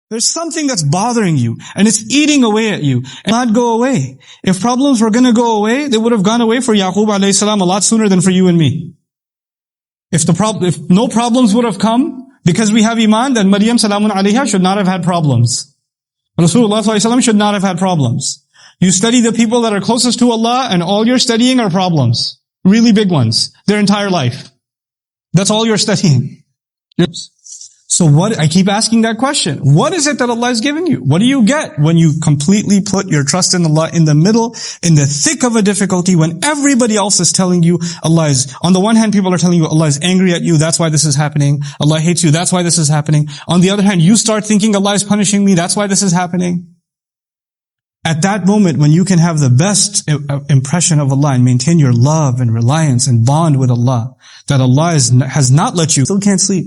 There's something that's bothering you, and it's eating away at you, and not go away. If problems were gonna go away, they would have gone away for Yaqub alayhi salam a lot sooner than for you and me. If no problems would have come, because we have iman, then Maryam salamun alayha should not have had problems. Rasulullah sallallahu alaihi wasallam should not have had problems. You study the people that are closest to Allah, and all you're studying are problems. Really big ones. Their entire life. That's all you're studying. So I keep asking that question. What is it that Allah is giving you? What do you get when you completely put your trust in Allah in the middle, in the thick of a difficulty, when everybody else is telling you Allah is, on the one hand, people are telling you Allah is angry at you, that's why this is happening. Allah hates you, that's why this is happening. On the other hand, you start thinking Allah is punishing me, that's why this is happening. At that moment, when you can have the best impression of Allah and maintain your love and reliance and bond with Allah, that Allah has not let you, still can't sleep.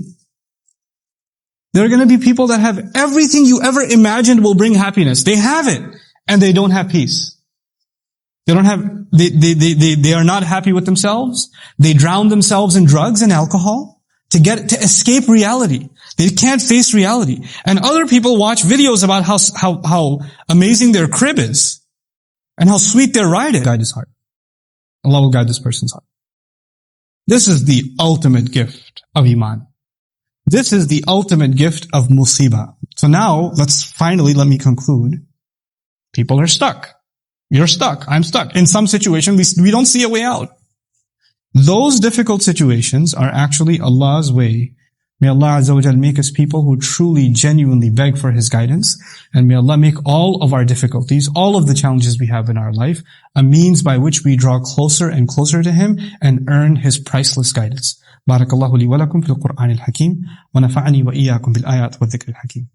There are going to be people that have everything you ever imagined will bring happiness. They have it, and they don't have peace. They are not happy with themselves. They drown themselves in drugs and alcohol to escape reality. They can't face reality. And other people watch videos about how amazing their crib is and how sweet their ride is. Guide his heart. Allah will guide this person's heart. This is the ultimate gift of iman. This is the ultimate gift of musibah. So now, let me conclude. People are stuck. You're stuck. I'm stuck. In some situation, we don't see a way out. Those difficult situations are actually Allah's way. May Allah Azza wa Jal make us people who truly, genuinely beg for His guidance. And may Allah make all of our difficulties, all of the challenges we have in our life, a means by which we draw closer and closer to Him and earn His priceless guidance. بارك الله لي ولكم في القرآن الحكيم ونفعني وإياكم بالآيات والذكر الحكيم.